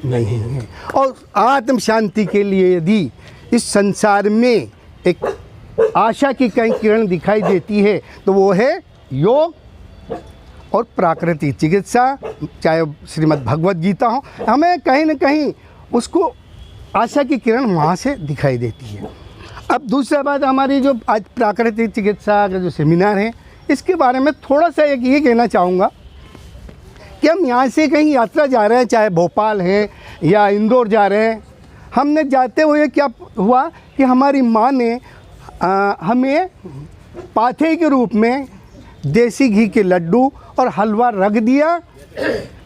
नहीं है। और आत्म शांति के लिए यदि इस संसार में एक आशा की कहीं किरण दिखाई देती है तो वो है योग और प्राकृतिक चिकित्सा, चाहे श्रीमद् भगवत गीता हो, हमें कहीं न कहीं उसको आशा की किरण वहाँ से दिखाई देती है। अब दूसरा बात, हमारी जो आज प्राकृतिक चिकित्सा का जो सेमिनार है, इसके बारे में थोड़ा सा एक ये कहना चाहूँगा कि हम यहाँ से कहीं यात्रा जा रहे हैं, चाहे भोपाल है या इंदौर जा रहे हैं, हमने जाते हुए क्या हुआ कि हमारी माँ ने हमें पाथे के रूप में देसी घी के लड्डू और हलवा रख दिया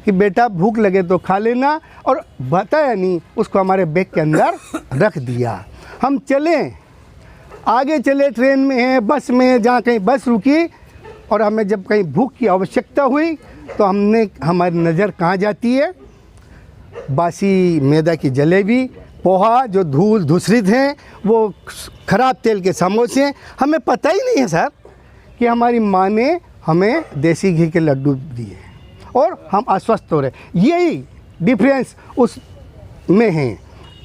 कि बेटा भूख लगे तो खा लेना, और बताया नहीं, उसको हमारे बैग के अंदर रख दिया। हम चले, आगे चले, ट्रेन में हैं, बस में हैं, जहाँ कहीं बस रुकी और हमें जब कहीं भूख की आवश्यकता हुई तो हमारी नज़र कहाँ जाती है? बासी मैदा की जलेबी, पोहा जो धूल धूसरित हैं, वो ख़राब तेल के समोसे। हमें पता ही नहीं है सर कि हमारी माँ ने हमें देसी घी के लड्डू दिए और हम अस्वस्थ हो रहे। यही डिफरेंस उस में है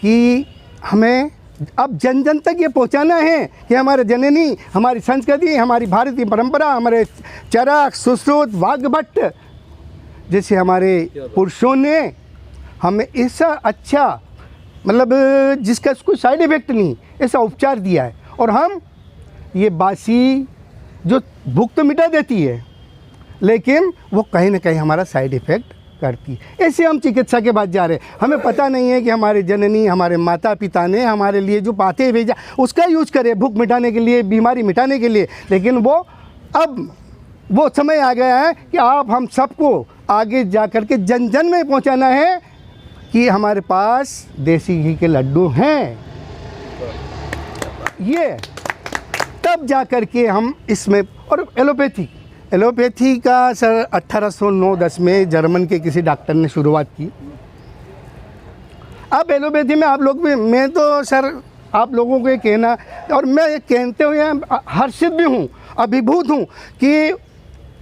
कि हमें अब जन जन तक ये पहुंचाना है कि हमारे जननी, हमारी संस्कृति, हमारी भारतीय परंपरा, हमारे चरक, सुश्रुत, वाग्भट्ट जैसे हमारे पुरुषों ने हमें ऐसा अच्छा, मतलब जिसका कोई साइड इफ़ेक्ट नहीं, ऐसा उपचार दिया है, और हम ये बासी जो भूख तो मिटा देती है लेकिन वो कहीं ना कहीं हमारा साइड इफ़ेक्ट करती है। ऐसे हम चिकित्सा के बाद जा रहे हैं, हमें पता नहीं है कि हमारे जननी, हमारे माता पिता ने हमारे लिए जो पाते भेजा उसका यूज़ करें भूख मिटाने के लिए, बीमारी मिटाने के लिए, लेकिन वो अब वो समय आ गया है कि आप हम सबको आगे जा कर के जन जन में पहुंचाना है कि हमारे पास देसी घी के लड्डू हैं। ये तब जा कर के हम इसमें, और एलोपैथी का सर 1809-10 में जर्मन के किसी डॉक्टर ने शुरुआत की। अब एलोपैथी में आप लोग भी, मैं तो सर आप लोगों को ये कहना, और मैं ये कहते हुए हर्षित भी हूँ, अभिभूत हूँ कि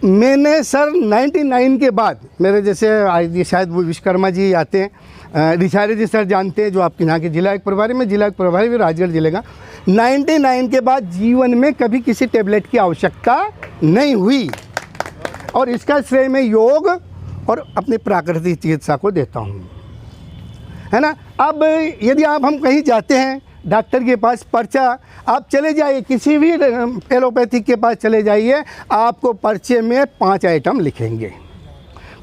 मैंने सर 99 के बाद, मेरे जैसे शायद वो विश्वकर्मा जी आते हैं, रिचारी जी सर जानते हैं, जो आपके यहाँ के जिला एक प्रभारी में, जिला एक प्रभारी भी राजगढ़ जिले का, 99 के बाद जीवन में कभी किसी टेबलेट की आवश्यकता नहीं हुई, और इसका श्रेय मैं योग और अपनी प्राकृतिक चिकित्सा को देता हूँ, है ना। अब यदि हम कहीं जाते हैं डॉक्टर के पास, पर्चा, आप चले जाइए किसी भी एलोपैथिक के पास चले जाइए, आपको पर्चे में 5 आइटम लिखेंगे।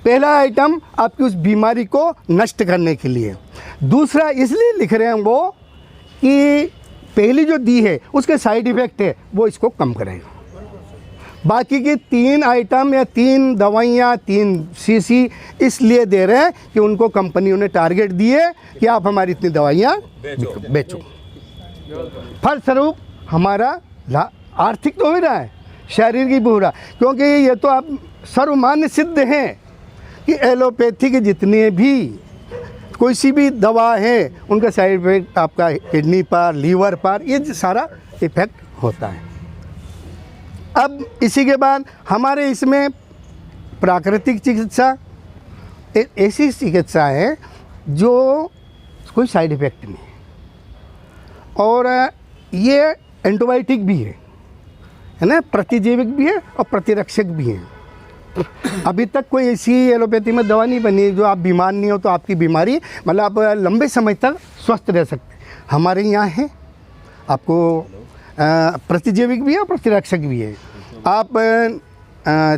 पहला आइटम आपकी उस बीमारी को नष्ट करने के लिए, दूसरा इसलिए लिख रहे हैं वो कि पहली जो दी है उसके साइड इफ़ेक्ट है वो इसको कम करेगा। बाकी की 3 आइटम या 3 दवाइयाँ, 3 शीशी इसलिए दे रहे हैं कि उनको कंपनियों ने टारगेट दिए कि आप हमारी इतनी दवाइयाँ बेचो। फलस्वरूप हमारा आर्थिक तो हो ही रहा है, शारीरिक भी हो रहा, क्योंकि ये तो आप सर्वमान्य सिद्ध हैं कि एलोपैथी के जितने भी कोई सी भी दवा है उनका साइड इफेक्ट आपका किडनी पर, लीवर पर, ये सारा इफेक्ट होता है। अब इसी के बाद हमारे इसमें प्राकृतिक चिकित्सा एक ऐसी चिकित्सा है जो कोई साइड इफ़ेक्ट नहीं है, और ये एंटीबायोटिक भी है ना, प्रतिजैविक भी है और प्रतिरक्षक भी है। अभी तक कोई ऐसी एलोपैथी में दवा नहीं बनी जो आप बीमार नहीं हो तो आपकी बीमारी, मतलब आप लंबे समय तक स्वस्थ रह सकते। हमारे यहाँ है, आपको प्रतिजैविक भी है और प्रतिरक्षक भी है। आप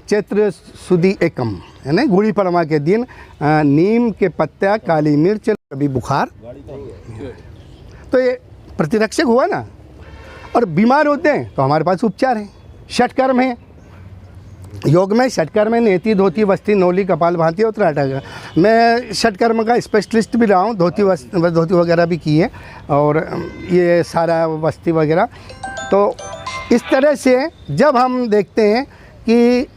चैत्र सुदी एकम है ना, गुड़ी पड़वा के दिन नीम के पत्ता, काली मिर्च, कभी बुखार, तो ये प्रतिरक्षक हुआ ना। और बीमार होते हैं तो हमारे पास उपचार है, षटकर्म है। योग में षटकर्म है, नेति, धोती, वस्ती, नौली, कपाल भाती और त्राटक। मैं षटकर्म का स्पेशलिस्ट भी रहा हूँ, धोती वगैरह भी की है, और ये सारा वस्ती वगैरह। तो इस तरह से जब हम देखते हैं कि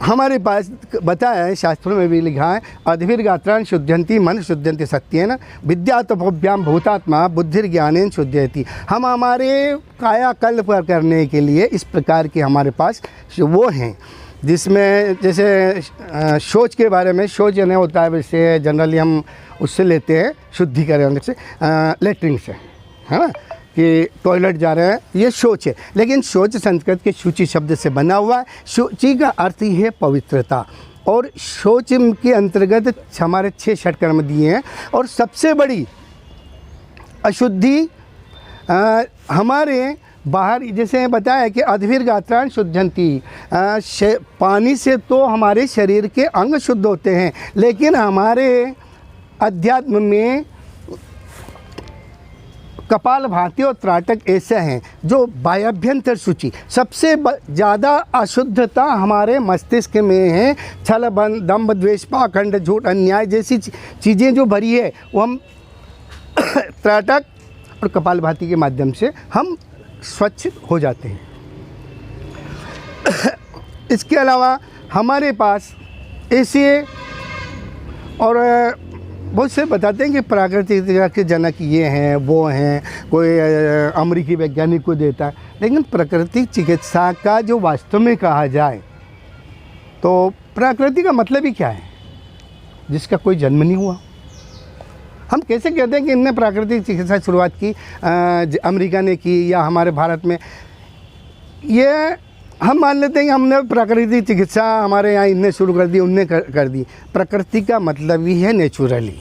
हमारे पास बताया है, शास्त्रों में भी लिखा है, अद्भिर्गात्रान शुद्धयन्ति मन शुद्धयन्ति सत्येन विद्यातपोभ्याम भूतात्मा बुद्धिर ज्ञानेन शुद्धयति। हम हमारे कायाकल्प करने के लिए इस प्रकार के हमारे पास वो हैं जिसमें जैसे शौच के बारे में, शौच यानी होता है वैसे जनरली हम उससे लेते हैं शुद्धिकरण से, लेटरिन से, है ना, कि टॉयलेट जा रहे हैं, ये शौच है। लेकिन शौच संस्कृत के शुचि शब्द से बना हुआ है। शुचि का अर्थ ही है पवित्रता, और शौच के अंतर्गत हमारे 6 षटकर्म दिए हैं। और सबसे बड़ी अशुद्धि हमारे बाहर, जैसे बताया कि अद्भिर्गात्राण शुद्धंती, पानी से तो हमारे शरीर के अंग शुद्ध होते हैं, लेकिन हमारे अध्यात्म में कपालभाति और त्राटक ऐसे हैं जो बाह्याभ्यंतर शुचि। सबसे ज़्यादा अशुद्धता हमारे मस्तिष्क में है। छल, दंभ, द्वेष, पाखंड, झूठ, अन्याय जैसी चीज़ें जो भरी है, वो हम त्राटक और कपालभाति के माध्यम से हम स्वच्छ हो जाते हैं। इसके अलावा हमारे पास ऐसे और बहुत से बताते हैं कि प्राकृतिक के जनक ये हैं, वो हैं, कोई अमेरिकी वैज्ञानिक को देता है। लेकिन प्राकृतिक चिकित्सा का जो वास्तव में कहा जाए तो प्राकृतिक का मतलब ही क्या है? जिसका कोई जन्म नहीं हुआ। हम कैसे कहते हैं कि इनने प्राकृतिक चिकित्सा शुरुआत की, अमेरिका ने की या हमारे भारत में? ये हम मान लेते हैं कि हमने प्राकृतिक चिकित्सा हमारे यहाँ इनने शुरू कर दी, उनने कर दी। प्रकृति का मतलब ही है नेचुरली।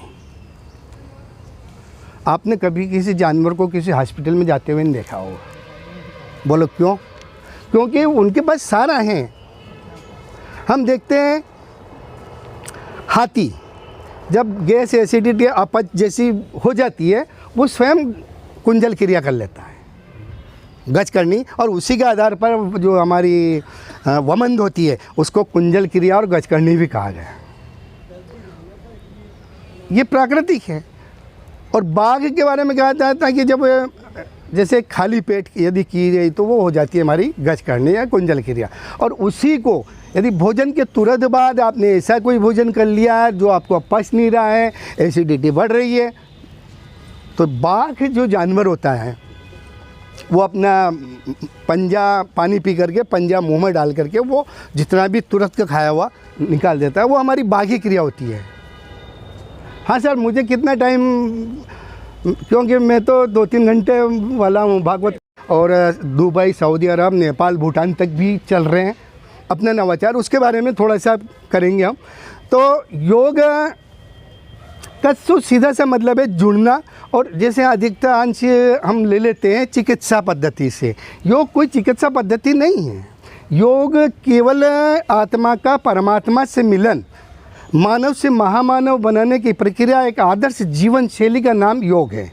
आपने कभी किसी जानवर को किसी हॉस्पिटल में जाते हुए नहीं देखा होगा। बोलो क्यों? क्योंकि उनके पास सारा है। हम देखते हैं हाथी जब गैस एसिडिटी अपच जैसी हो जाती है, वो स्वयं कुंजल क्रिया कर लेता है, गज करनी, और उसी के आधार पर जो हमारी वमंद होती है उसको कुंजल क्रिया और गज करनी भी कहा गया। ये प्राकृतिक है। और बाघ के बारे में कहा जाता है कि जब जैसे खाली पेट यदि की गई तो वो हो जाती है हमारी गज करनी या कुंजल क्रिया। और उसी को यदि भोजन के तुरंत बाद आपने ऐसा कोई भोजन कर लिया है जो आपको पच नहीं रहा है, एसिडिटी बढ़ रही है, तो बाघ जो जानवर होता है वो अपना पंजा पानी पी करके पंजा मुंह में डाल करके वो जितना भी तुरंत का खाया हुआ निकाल देता है। वो हमारी बाघी क्रिया होती है। हाँ सर, मुझे कितना टाइम, क्योंकि मैं तो 2-3 घंटे वाला हूँ भागवत, और दुबई, सऊदी अरब, नेपाल, भूटान तक भी चल रहे हैं अपना नवाचार। उसके बारे में थोड़ा सा करेंगे हम। तो योग का सीधा सा मतलब है जुड़ना, और जैसे अधिकतर अंश हम ले लेते हैं चिकित्सा पद्धति से। योग कोई चिकित्सा पद्धति नहीं है। योग केवल आत्मा का परमात्मा से मिलन, मानव से महामानव बनाने की प्रक्रिया, एक आदर्श जीवन शैली का नाम योग है।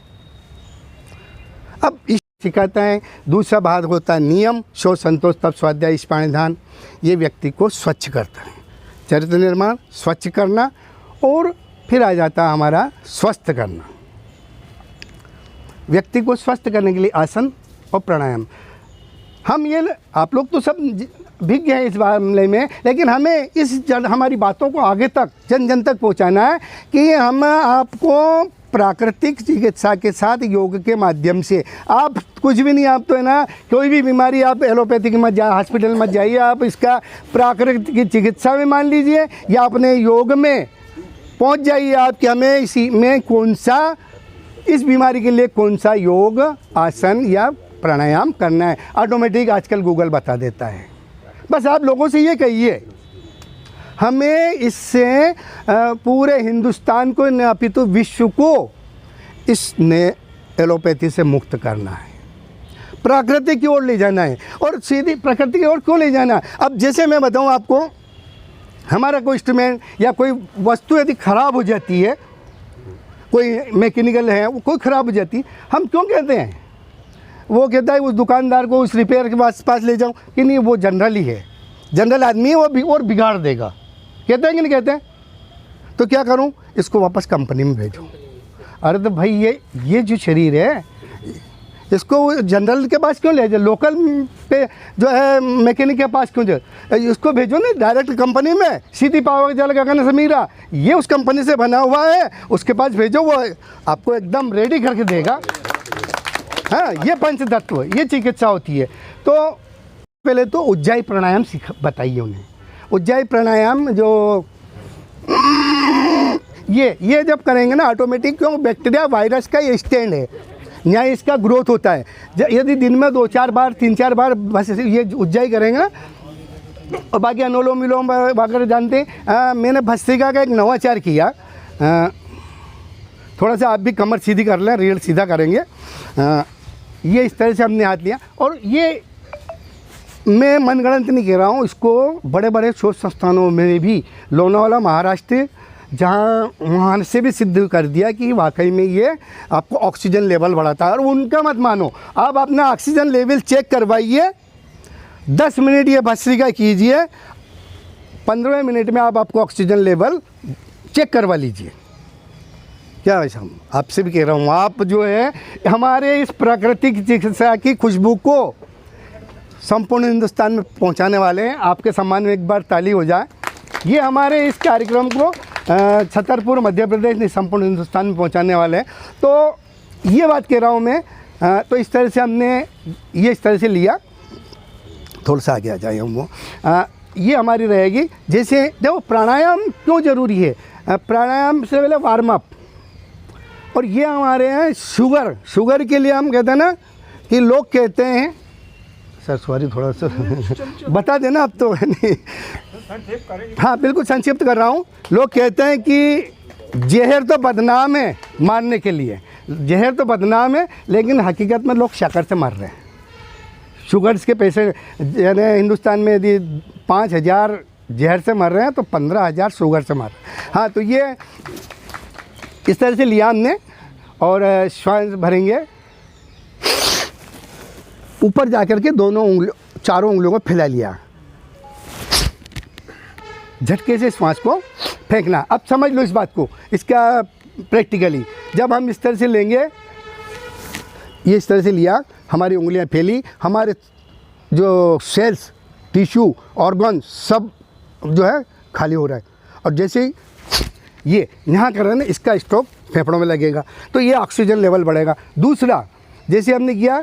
अब इस सिखाता है। दूसरा भाग होता है नियम, शौच, संतोष, तप, स्वाध्याय, ईश-प्राणायाम। ये व्यक्ति को स्वच्छ करता है। चरित्र निर्माण, स्वच्छ करना, और फिर आ जाता है हमारा स्वस्थ करना। व्यक्ति को स्वस्थ करने के लिए आसन और प्राणायाम। हम ये, आप लोग तो सब भिज्ञ हैं इस मामले में, लेकिन हमें हमारी बातों को आगे तक जन जन तक पहुंचाना है कि हम आपको प्राकृतिक चिकित्सा के साथ योग के माध्यम से, आप कुछ भी नहीं, आप तो है ना, कोई भी बीमारी आप एलोपैथिक मत जा, हॉस्पिटल मत जाइए, आप इसका प्राकृतिक चिकित्सा में मान लीजिए या अपने योग में पहुंच जाइए आप कि हमें इसी में कौन सा, इस बीमारी के लिए कौन सा योग, आसन या प्राणायाम करना है। ऑटोमेटिक आजकल गूगल बता देता है। बस आप लोगों से ये कहिए, हमें इससे पूरे हिंदुस्तान को न अपितु विश्व को इस एलोपैथी से मुक्त करना है, प्रकृति की ओर ले जाना है। और सीधी प्रकृति की ओर क्यों ले जाना है? अब जैसे मैं बताऊं आपको, हमारा कोई इंस्ट्रूमेंट या कोई वस्तु यदि ख़राब हो जाती है, कोई मैकेनिकल है, वो कोई ख़राब हो जाती है, हम क्यों कहते हैं? वो कहता है उस दुकानदार को उस रिपेयर के पास ले जाऊं, कि नहीं वो जनरल ही है, जनरल आदमी है, वो भी और बिगाड़ देगा। कहते हैं कि नहीं कहते हैं? तो क्या करूं? इसको वापस कंपनी में भेजूं। अरे तो भाई ये जो शरीर है, इसको जनरल के पास क्यों ले जाए? लोकल पे जो है मैकेनिक के पास क्यों जाए? इसको भेजो ना डायरेक्ट कंपनी में, सीधी पावर जल गगन समीरा, ये उस कंपनी से बना हुआ है, उसके पास भेजो, वो आपको एकदम रेडी करके देगा। हाँ, ये पंचतत्व, ये चिकित्सा होती है। तो पहले तो उज्जाई प्राणायाम बताइए उन्हें। उज्जाई प्राणायाम जो ये जब करेंगे ना ऑटोमेटिक, क्यों बैक्टीरिया वायरस का ये स्टैंड है, यहाँ इसका ग्रोथ होता है। यदि दिन में 2-4 बार 3-4 बार बस ये उज्जाई करेंगे ना, और बाकी अनुलोम विलोम वगैरह जानते हैं। मैंने भस्त्रिका का एक नवाचार किया, थोड़ा सा आप भी कमर सीधी कर लें, रीढ़ सीधा करेंगे। ये इस तरह से हमने हाथ लिया, और ये मैं मनगढ़ंत नहीं कह रहा हूँ, इसको बड़े बड़े शोध संस्थानों में भी, लोनावाला महाराष्ट्र, जहाँ वहाँ से भी सिद्ध कर दिया कि वाकई में ये आपको ऑक्सीजन लेवल बढ़ाता है। और उनका मत मानो, आप अपना ऑक्सीजन लेवल चेक करवाइए, 10 मिनट ये भस्त्रिका कीजिए, 15वें मिनट में आप आपको ऑक्सीजन लेवल चेक करवा लीजिए। क्या वैसा हम आपसे भी कह रहा हूँ, आप जो है हमारे इस प्राकृतिक चिकित्सा की खुशबू को संपूर्ण हिंदुस्तान में पहुँचाने वाले हैं। आपके सम्मान में एक बार ताली हो जाए। ये हमारे इस कार्यक्रम को छतरपुर मध्य प्रदेश नहीं, संपूर्ण हिंदुस्तान में पहुँचाने वाले हैं। तो ये बात कह रहा हूँ मैं। तो इस तरह से हमने ये इस तरह से लिया, थोड़ा सा आगे आ जाए हम वो। ये हमारी रहेगी। जैसे देखो प्राणायाम क्यों ज़रूरी है, प्राणायाम से पहले वार्म अप, और ये हमारे हैं शुगर के लिए हम कहते हैं ना कि लोग कहते हैं, सर सॉरी थोड़ा सा बता देना अब तो नहीं, हाँ बिल्कुल संक्षिप्त कर रहा हूँ। लोग कहते हैं कि जहर तो बदनाम है मारने के लिए, जहर तो बदनाम है, लेकिन हकीकत में लोग शक्कर से मर रहे हैं। शुगर्स के पेशेंट यानी हिंदुस्तान में यदि 5,000 जहर से मर रहे हैं तो 15,000 शुगर से मर रहे हैं। हाँ, तो ये इस तरह से लिया हमने, और श्वास भरेंगे ऊपर जा कर के चारों उंगलियों को फैला लिया, झटके से श्वास को फेंकना। अब समझ लो इस बात को, इसका प्रैक्टिकली जब हम इस तरह से लेंगे, ये इस तरह से लिया, हमारी उंगलियां फैली, हमारे जो सेल्स, टिश्यू, ऑर्गन सब जो है खाली हो रहा है, और जैसे ही ये यहाँ कर रहे हैं ना, इसका स्ट्रोक फेफड़ों में लगेगा, तो ये ऑक्सीजन लेवल बढ़ेगा। दूसरा, जैसे हमने किया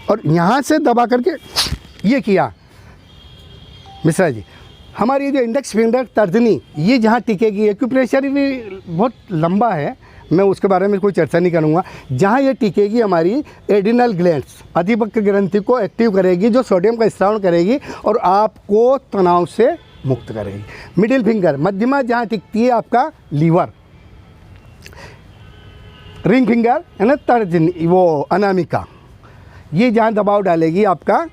और यहाँ से दबा करके ये किया, मिश्रा जी, हमारी जो इंडेक्स फिंगर तर्जनी, ये जहाँ टिकेगी, एक्यूप्रेशर भी बहुत लंबा है, मैं उसके बारे में कोई चर्चा नहीं करूँगा। जहाँ ये टिकेगी हमारी एडिनल ग्लैंड्स, अधिवक्र ग्रंथि को एक्टिव करेगी, जो सोडियम का स्रावन करेगी और आपको तनाव से मुक्त करेगी। मिडिल फिंगर, मध्यमा जहाँ टिकती है आपका लीवर, रिंग फिंगर है ना तर्जनी, वो अनामिका, ये जहाँ दबाव डालेगी आपका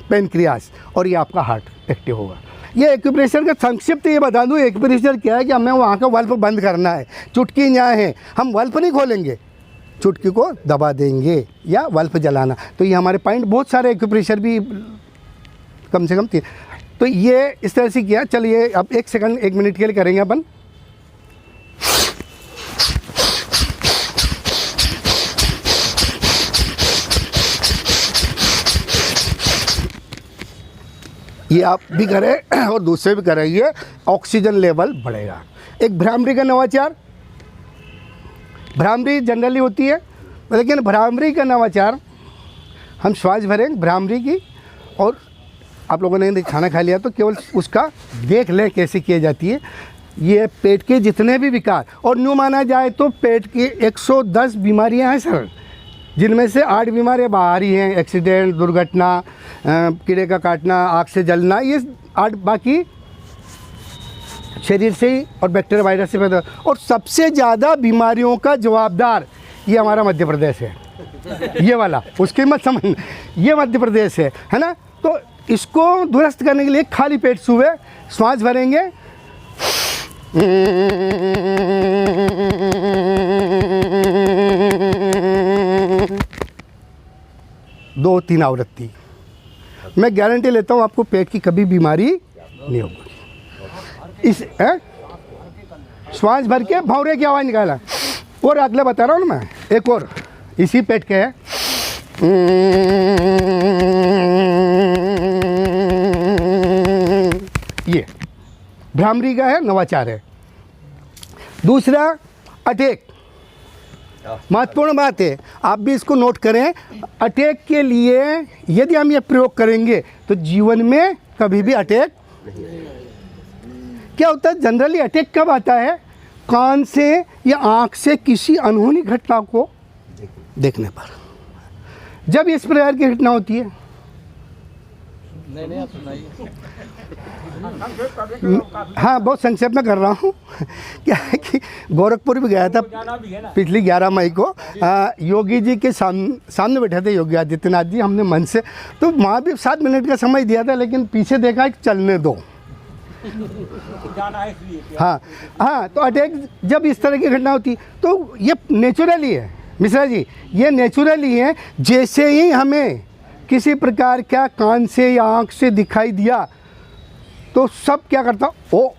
पेनक्रियास, और ये आपका हार्ट एक्टिव होगा। ये एक्यूप्रेशर का संक्षिप्त ये बता दूँ, एक्यूप्रेशर क्या है कि हमें वहाँ का वल्फ बंद करना है। चुटकी यहाँ है, हम वल्फ नहीं खोलेंगे, चुटकी को दबा देंगे या वल्फ जलाना। तो ये हमारे पॉइंट, बहुत सारे एक्यूप्रेशर भी कम से कम 3। तो ये इस तरह से किया। चलिए अब 1 सेकंड 1 मिनट के लिए करेंगे अपन। ये आप भी करें और दूसरे भी करेंगे, ऑक्सीजन लेवल बढ़ेगा। एक भ्रामरी का नवाचार, भ्रामरी जनरली होती है, लेकिन भ्रामरी का नवाचार हम श्वास भरें भ्रामरी की, और आप लोगों ने खाना खा लिया तो केवल उसका देख लें कैसे की जाती है। ये पेट के जितने भी विकार, और न्यू माना जाए तो पेट की 110 बीमारियां हैं सर, जिनमें से 8 बीमारियां बाहरी हैं, एक्सीडेंट, दुर्घटना, कीड़े का काटना, आग से जलना, ये 8 बाकी शरीर से ही और बैक्टीरिया वायरस से पैदा। और सबसे ज़्यादा बीमारियों का जवाबदार ये हमारा मध्य प्रदेश है, ये वाला, उसकी मत समझ, ये मध्य प्रदेश है ना। तो इसको दुरुस्त करने के लिए खाली पेट सुबह श्वास भरेंगे, 2-3 आवृत्ति। मैं गारंटी लेता हूँ आपको पेट की कभी बीमारी नहीं होगी। इस श्वास भर के भौरे की आवाज़ निकाला। और अगले बता रहा हूँ ना मैं, एक और इसी पेट के है, ये भ्रामरी का है, नवाचार है। दूसरा अटैक, महत्वपूर्ण बात है, आप भी इसको नोट करें। अटैक के लिए यदि हम ये प्रयोग करेंगे तो जीवन में कभी भी अटैक क्या होता है जनरली अटैक कब आता है? कान से या आँख से किसी अनहोनी घटना को देखने पर। जब इस प्रकार की घटना होती है, हाँ बहुत संक्षेप में कर रहा हूँ। क्या है कि गोरखपुर भी गया था पिछली 11 मई को, योगी जी के सामने बैठे थे योगी आदित्यनाथ जी, हमने मन से तो वहाँ भी 7 मिनट का समय दिया था, लेकिन पीछे देखा कि चलने दो। हाँ हाँ, तो अटैक जब इस तरह की घटना होती तो ये नेचुरली है मिश्रा जी, ये नेचुरली है। जैसे ही हमें किसी प्रकार का कान से या आँख से दिखाई दिया तो सब क्या करता, ओ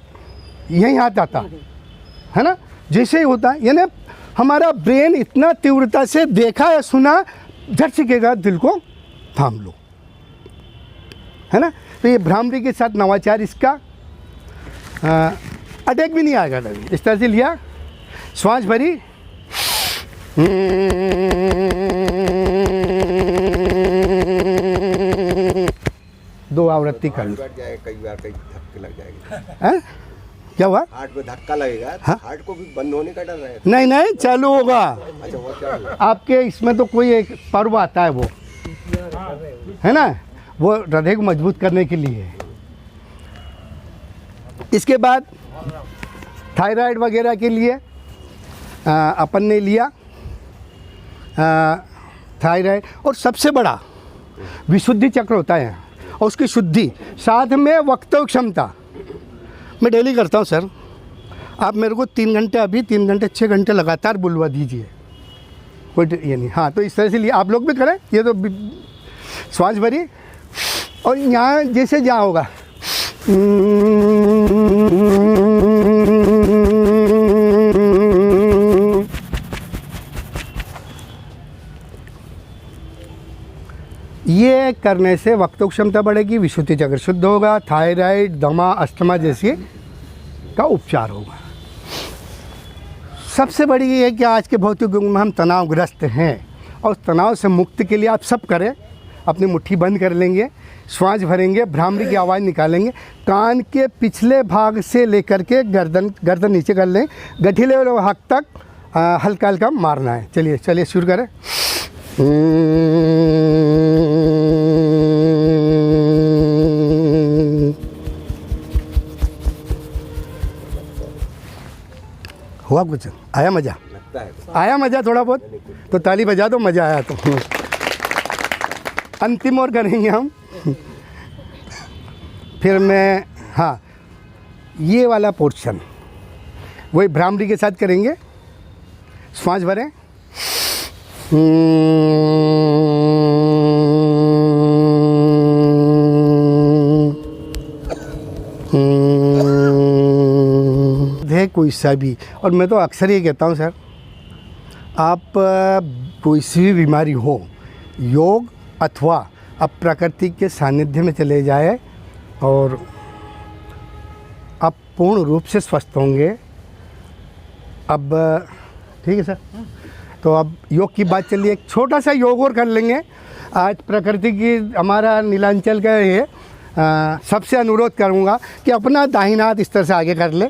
यहीं हाथ आता है ना, जैसे ही होता है। यानी हमारा ब्रेन इतना तीव्रता से देखा या सुना, झट से कहेगा दिल को थाम लो, है ना। तो ये भ्रामरी के साथ नवाचार, इसका अटैक भी नहीं आएगा। इस तरह से लिया, श्वास भरी, 2 आवृत्ति कर लो। कई बार कई धक्के लग जाएंगे। हैं? क्या हुआ? हार्ट में धक्का लगेगा। हाँ? हार्ट को भी बंद होने का डर है। नहीं नहीं, चालू होगा। अच्छा, वो चालू है। आपके इसमें तो कोई एक पर्व आता है, वो है ना, वो हृदय को मजबूत करने के लिए। इसके बाद थायराइड वगैरह के लिए अपन ने लिया थायराइड, और सबसे बड़ा विशुद्धि चक्र होता है और उसकी शुद्धि, साथ में वक्तव्य क्षमता मैं डेली करता हूँ सर। आप मेरे को 3 घंटे, अभी 3 घंटे 6 घंटे लगातार बुलवा दीजिए, कोई ये नहीं। हाँ, तो इस तरह से लिए आप लोग भी करें। ये तो श्वास भरी, और यहाँ जैसे जहाँ होगा ये करने से वक्तव्य क्षमता बढ़ेगी, विशुद्धि चक्र शुद्ध होगा, थायराइड, दमा, अस्थमा जैसी का उपचार होगा। सबसे बड़ी ये है कि आज के भौतिक युग में हम तनावग्रस्त हैं, और उस तनाव से मुक्ति के लिए आप सब करें। अपनी मुट्ठी बंद कर लेंगे, श्वास भरेंगे, भ्रामरी की आवाज़ निकालेंगे, कान के पिछले भाग से लेकर के गर्दन नीचे कर लें, गठीले हक तक हल्का हल्का मारना है। चलिए चलिए शुरू करें। हुआ कुछ? आया मज़ा? लगता है आया मज़ा थोड़ा बहुत? तो ताली बजा दो, मज़ा आया तो। अंतिम और करेंगे हम, फिर मैं, हाँ ये वाला पोर्शन वही भ्रामरी के साथ करेंगे। श्वास भरें, है कोई सा भी। और मैं तो अक्सर ये कहता हूँ सर, आप कोई सी भी बीमारी हो, योग अथवा आप प्रकृति के सानिध्य में चले जाए और आप पूर्ण रूप से स्वस्थ होंगे। अब ठीक है सर, तो अब योग की बात चलिए, एक छोटा सा योग और कर लेंगे। आज प्रकृति की, हमारा नीलांचल का ये सबसे अनुरोध करूँगा कि अपना दाहिना हाथ इस तरह से आगे कर ले,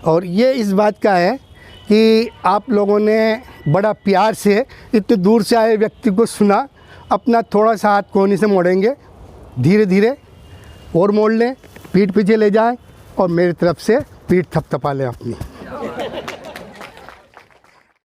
और ये इस बात का है कि आप लोगों ने बड़ा प्यार से इतने दूर से आए व्यक्ति को सुना। अपना थोड़ा सा हाथ कोहनी से मोड़ेंगे, धीरे धीरे और मोड़ लें, पीठ पीछे ले जाएं और मेरी तरफ से पीठ थपथपा लें अपनी।